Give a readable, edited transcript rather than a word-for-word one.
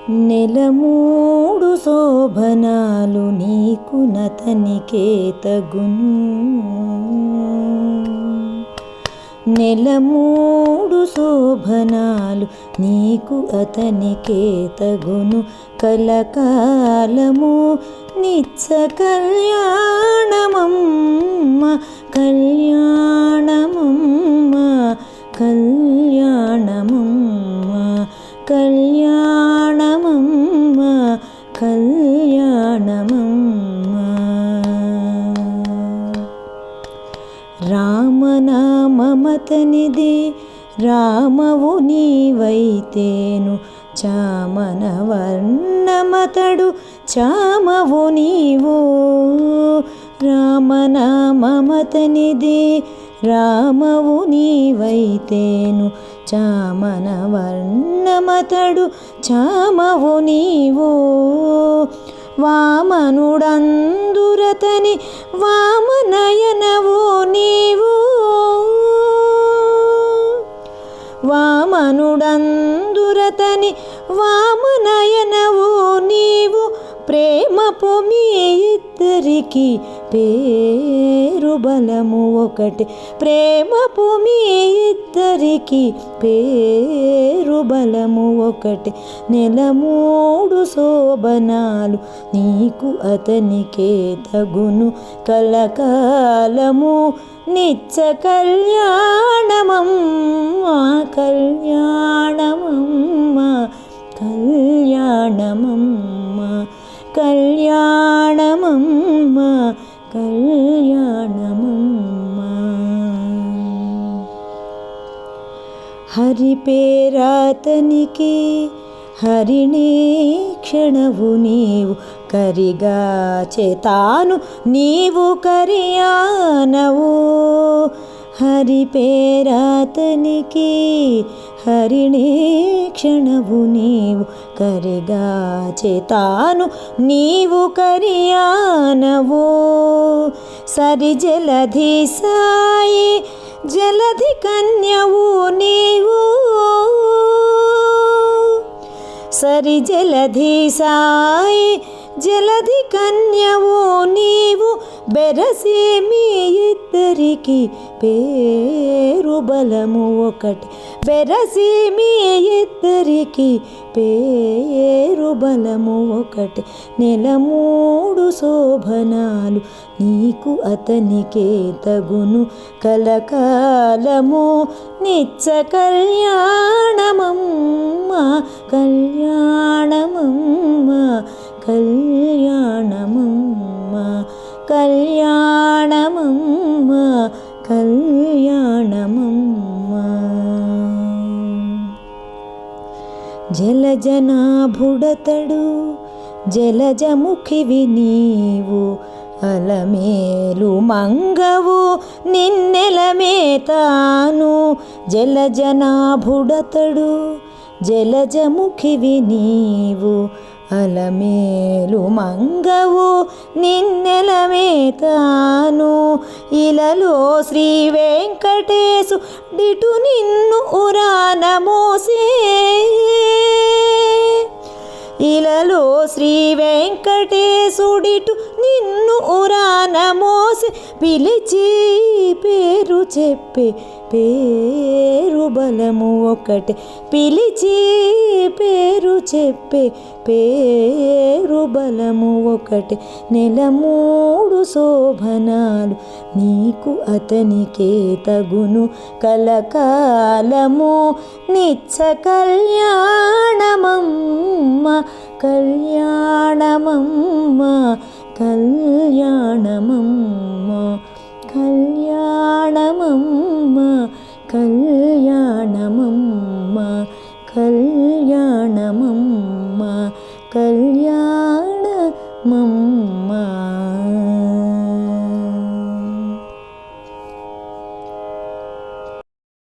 నెలమూడు శోభనాలు నీకు నతనికే తగును. నెలమూడు శోభనాలు నీకు అతనికే తగును. కలకాలము నిత్య కళ్యాణమమ్మ కళ్యాణమమ్మ కళ్యాణమమ్మ కళ్యాణమమ్మ కళ్యాణమమ్మ. రామనామమతనిది రామవు నీవైతేను. చామన వర్ణమతడు చామవు నీవు. రామనామమతనిది రామవు నీవైతేను. చామన వర్ణమతడు చామవు నీవు. వామనుడందురతని వామనయనవు నీవు. వామనుడందురతని వామనయనవు నీవు. ప్రేమపు మీ ఇద్దరికి పేరు బలము ఒకటి. ప్రేమపు మీ ఇద్దరికి పేరు బలము ఒకటి. నెలమూడు శోభనాలు నీకు అతనికే తగును. కలకాలము నిత్య కళ్యాణమమ్మ కళ్యాణమమ్మ కళ్యాణమమ్మ కళ్యాణమమ్మ కళ్యాణమమ్మ. హరి పేరాతనికి హరిణే క్షణవు నీవు. కరిగా చేతాను నీవు కరియానవు. హరి పేరాతనికి హరిణే క్షణవు నీవు. కరిగా చేతాను నీవు కరియానవు. సరి జలధి సాయి జలధి కన్యవు నీవు. సరి జలధి సాయి జలధి కన్యవు నీవు. బెరసి మీ ఇద్దరికి పేరు బలము ఒకటి. బెరసి మీ ఇద్దరికి పేరు బలము ఒకటి. నెలమూడు శోభనాలు నీకు అతనికే తగును. కలకాలము నిత్య కళ్యాణమమ్మ కళ్యాణమమ్మ కళ్యాణమమ్మ కళ్యాణమమ్మ కళ్యాణమమ్మ. జలజనాభుడతడు జలజముఖివి నీవు. అలమేలు మంగవు నిన్నెలమేతాను. జలజనాభుడతడు జలజముఖివి నీవు. అలమేలు మంగవు నిన్నెలమేతాను. ఇలలో శ్రీ వెంకటేశు డిటు నిన్ను ఉరాన మోసే. ఇలలో శ్రీ వెంకటేశుడిటు నిన్ను ఉరాన మోసే. పిలిచి పేరు చెప్పే పేరు బలము ఒకటి. పిలిచి పేరు చెప్పే పేరు బలము ఒకటి. నెలమూడు శోభనాలు నీకు అతనికే తగును. కలకాలము నిత్య కళ్యాణమమ్మ కళ్యాణమమ్మ కళ్యాణమమ్మ కళ్యాణమమ్మ కళ్యాణమమ్మ కళ్యాణమమ్మ కళ్యాణమమ్మ.